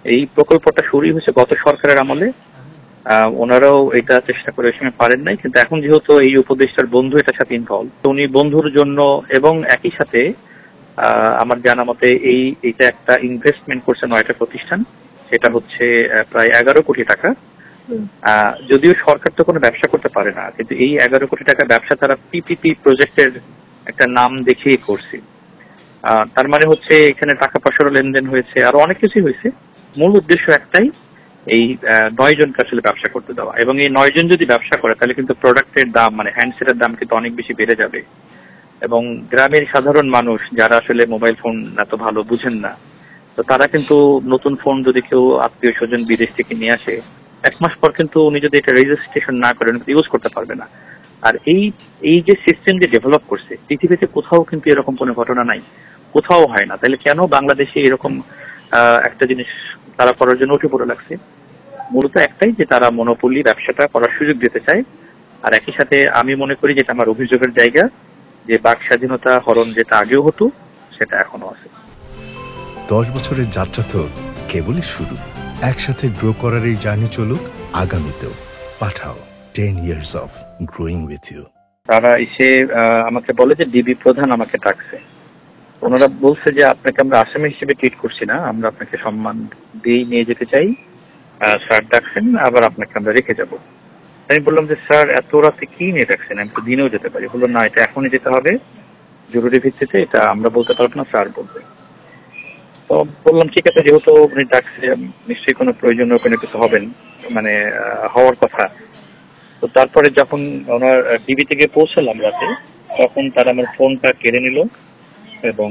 এই প্রকল্পটা শুরু হয়েছে গত সরকারের আমলে। ওনারাও এটা চেষ্টা করে সময় পারেন নাই, কিন্তু এখন যেহেতু এই উপদেষ্টার বন্ধু এটার সাথে ইনভলভ, তো উনি বন্ধুর জন্য এবং একই সাথে আমার জানা মতে এইটা একটা ইনভেস্টমেন্ট করছে 9টা প্রতিষ্ঠান, সেটা হচ্ছে প্রায় 11 কোটি টাকা। যদিও সরকার তো কোনো ব্যবসা করতে পারে না, কিন্তু এই 11 কোটি টাকা ব্যবসা তারা পিপিপি প্রজেক্টের একটা নাম দেখিয়ে করছে। তার মানে হচ্ছে এখানে টাকা পয়সারও লেনদেন হয়েছে, আর অনেক কিছুই হয়েছে। মূল উদ্দেশ্য একটাই, এই 9 জনকে আসলে ব্যবসা করতে দেওয়া। এবং এই 9 জন যদি ব্যবসা করে তাহলে কিন্তু প্রোডাক্টের দাম, মানে হ্যান্ডসেটের দাম কিন্তু অনেক বেশি বেড়ে যাবে। এবং গ্রামের সাধারণ মানুষ যারা আসলে মোবাইল ফোন এত ভালো বুঝেন না, তো তারা কিন্তু নতুন ফোন যদি কেউ আত্মীয় স্বজন বিদেশ থেকে নিয়ে আসে, 1 মাস পর কিন্তু উনি যদি এটা রেজিস্ট্রেশন না করেন ইউজ করতে পারবে না। আর এই যে সিস্টেম যে ডেভেলপ করছে, পৃথিবীতে কোথাও কিন্তু এরকম কোনো ঘটনা নাই, কোথাও হয় না। তাহলে কেন বাংলাদেশে এরকম একটা জিনিস তারা করার জন্য উঠে পড়ে লাগছে? মূলত একটাই, যে তারা মনোপলি ব্যবসাটা করার সুযোগ দিতে চায়। আর একই সাথে আমি মনে করি, যেটা আমার অভিযোগের জায়গা, যে বাক স্বাধীনতা হরণ যেটা আগেও হতো সেটা এখনো আছে। 10 বছরের যাত্রা তো কেবলই শুরু। একসাথে গ্রো করার এই জার্নি চলুক আগামীতেও। পাঠাও 10 years of growing with you। তারা এসে আমাকে বলে যে ডিবি প্রধান আমাকে ডাকছে। ওনারা বলছে যে আপনাকে আমরা আসামি হিসেবে ট্রিট করছি না, আমরা আপনাকে সম্মান দিয়ে নিয়ে যেতে চাই। স্যার ডাকছেন, আবার আপনাকে আমরা রেখে যাব। আমি বললাম যে স্যার এত রাতে কি নিয়ে ডাকছেন, আমি তো দিনেও যেতে পারি। বললো না, এটা এখনই যেতে হবে জরুরি ভিত্তিতে, এটা আমরা বলতে পারবো না, স্যার বলবে। তো বললাম ঠিক আছে, যেহেতু উনি ডাকছে নিশ্চয়ই কোনো প্রয়োজনীয় কোনো কিছু হবেন, মানে হওয়ার কথা। তো তারপরে যখন ওনার ডিবি থেকে পৌঁছালাম রাতে, তখন তারা আমার ফোনটা কেড়ে নিল এবং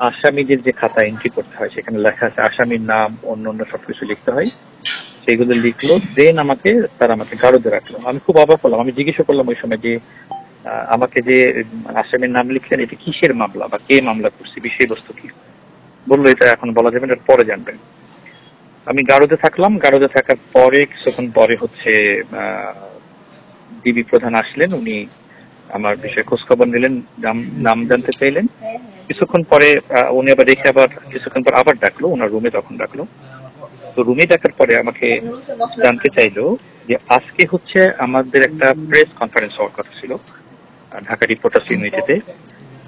আসামিদের যে খাতা এন্ট্রি করতে হয়, সেখানে লেখা আছে আসামির নাম, অন্য সবকিছু লিখতে হয়, সেগুলো লিখলো। দেন তারা আমাকে গারদে রাখলো। আমি খুব অবাক হলাম। আমি জিজ্ঞাসা করলাম ওই সময় যে আমাকে যে আসামির নাম লিখলেন, এটা কিসের মামলা বা কে মামলা করছে, বিষয়বস্তু কি? বললো এটা এখন বলা যাবে না, পরে জানবেন। আমি গারদে থাকলাম। গারদে থাকার পরে কিছুক্ষণ পরে হচ্ছে ডিবি প্রধান আসলেন। উনি আমার বিষয়ে খোঁজ খবর নিলেন, নাম জানতে চাইলেন। কিছুক্ষণ পরে উনি আবার রেখে কিছুক্ষণ পর আবার ডাকলো, ওনার রুমে তখন ডাকলো। তো রুমে ডাকার পরে আমাকে জানতে চাইলো যে আজকে হচ্ছে আমাদের একটা প্রেস কনফারেন্স হওয়ার কথা ছিল ঢাকা রিপোর্টার্স ইউনিটিতে।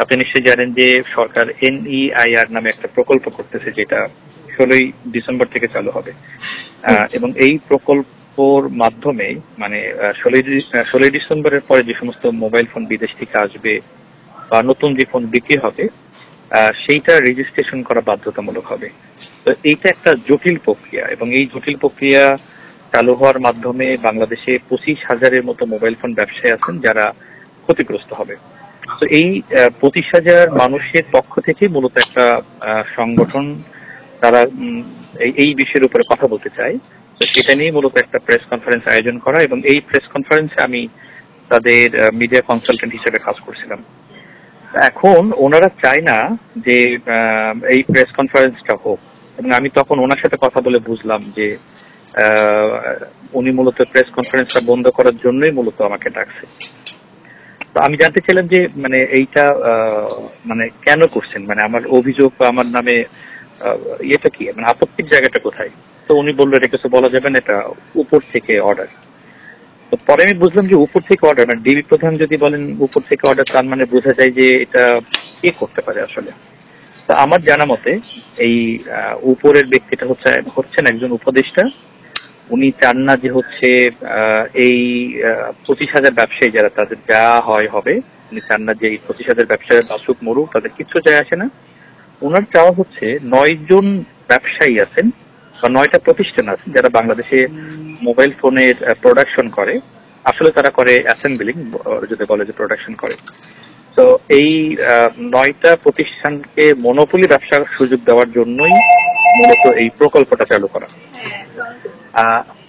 আপনি নিশ্চয়ই জানেন যে সরকার NEIR নামে একটা প্রকল্প করতেছে, যেটা 16ই ডিসেম্বর থেকে চালু হবে। এবং এই প্রকল্পর মাধ্যমে, মানে 16ই ডিসেম্বরের পরে যে সমস্ত মোবাইল ফোন বিদেশ থেকে আসবে বা নতুন যে ফোন বিক্রি হবে, সেইটা রেজিস্ট্রেশন করা বাধ্যতামূলক হবে। তো এইটা একটা জটিল প্রক্রিয়া, এবং এই জটিল প্রক্রিয়া চালু হওয়ার মাধ্যমে বাংলাদেশে 25,000-এর মতো মোবাইল ফোন ব্যবসায়ী আছেন যারা ক্ষতিগ্রস্ত হবে। তো এই 25,000 মানুষের পক্ষ থেকে মূলত একটা সংগঠন, তারা এই বিষয়ের উপরে কথা বলতে চায়। তো সেটা নিয়ে মূলত একটা প্রেস কনফারেন্স আয়োজন করা, এবং এই প্রেস কনফারেন্সে আমি তাদের মিডিয়া কনসালটেন্ট হিসেবে কাজ করছিলাম। এখন ওনারা চায় না যে এই প্রেস কনফারেন্সটা হোক, এবং আমি তখন ওনার সাথে কথা বলে বুঝলাম যে উনি মূলত প্রেস কনফারেন্সটা বন্ধ করার জন্যই মূলত আমাকে ডাকছে। তো আমি জানতে চাইলাম যে মানে এইটা মানে কেন করছেন, মানে আমার অভিযোগ বা আমার নামে ইয়েটা কি, মানে আপত্তির জায়গাটা কোথায়? তো উনি বললো এটা কিছু বলা যাবে না, এটা উপর থেকে অর্ডার। তো পরে আমি বুঝলাম যে উপর থেকে অর্ডার, মানে ডিবি প্রধান যদি বলেন উপর থেকে অর্ডার, তার মানে বোঝা যায় যে এটা কে করতে পারে আসলে। তো আমার জানা মতে এই উপরের ব্যক্তিটা হচ্ছেন একজন উপদেষ্টা। উনি চান না যে হচ্ছে এই 25,000 ব্যবসায়ী যারা, তাদের যা হয় হবে। উনি চান না যে এই 25,000 ব্যবসায়ী বাসুক মরুক, তাদের কিছু যায় আসে না। ওনার চাওয়া হচ্ছে 9 জন ব্যবসায়ী আছেন বা 9টা প্রতিষ্ঠান আছেন যারা বাংলাদেশে মোবাইল ফোনের প্রোডাকশন করে। আসলে তারা করে অ্যাসেম্বলিং, যদি বলে যে প্রোডাকশন করে। তো এই 9টা প্রতিষ্ঠানকে মনোপলি ব্যবসার সুযোগ দেওয়ার জন্যই মূলত এই প্রকল্পটা চালু করা।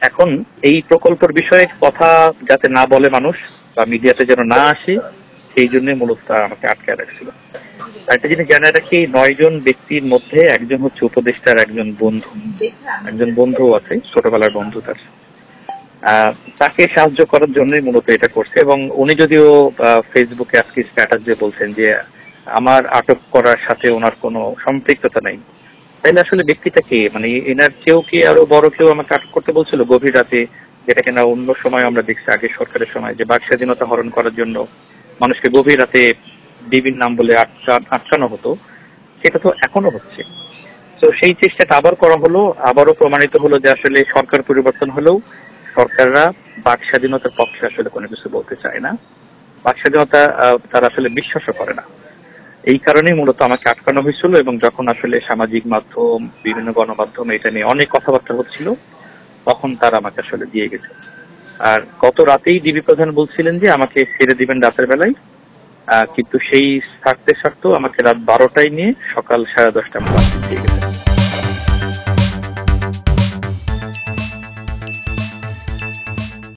এখন এই প্রকল্পের বিষয়ে কথা যাতে না বলে মানুষ বা মিডিয়াতে যেন না আসে, সেই জন্য মূলত আমাকে আটকে রাখছিল। একটা জিনিস জানায় রাখি, 9 জন ব্যক্তির মধ্যে একজন হচ্ছে উপদেষ্টার একজন বন্ধু আছে, ছোটবেলার বন্ধু তার। তাকে সাহায্য করার জন্যই মূলত এটা করছে। এবং উনি যদিও ফেসবুকে আজকে স্ট্যাটাস দিয়ে বলছেন যে আমার আটক করার সাথে ওনার কোনো সম্পৃক্ততা নেই, তাইলে আসলে ব্যক্তিটা কে, মানে এনার কেউ কি আরো বড় কেউ আমাকে আটক করতে বলছিল গভীর রাতে, যেটা কিনা অন্য সময় আমরা দেখছি আগে সরকারের সময় যে বাক স্বাধীনতা হরণ করার জন্য মানুষকে গভীর রাতে ডিবির নাম বলে আটকানো হতো, সেটা তো এখনো হচ্ছে। তো সেই চেষ্টাটা আবার করা হলো, আবারও প্রমাণিত হলো যে আসলে সরকার পরিবর্তন হলেও সরকাররা বাক স্বাধীনতার পক্ষে আসলে কোনো কিছু বলতে চায় না, বাক স্বাধীনতা তারা আসলে বিশ্বাসও করে না। এই কারণেই মূলত আমাকে আটকানো হয়েছিল, এবং যখন আসলে সামাজিক মাধ্যম বিভিন্ন গণমাধ্যমে এটা নিয়ে অনেক কথাবার্তা হচ্ছিল তখন তারা আমাকে আসলে দিয়ে গেছে। আর গত রাতেই ডিবি প্রধান বলছিলেন যে আমাকে ছেড়ে দিবেন রাতের বেলায়, কিন্তু সেই স্বার্থে আমাকে রাত 12টায় নিয়ে সকাল 10:30 আমার বাড়িতে দিয়ে গেছে।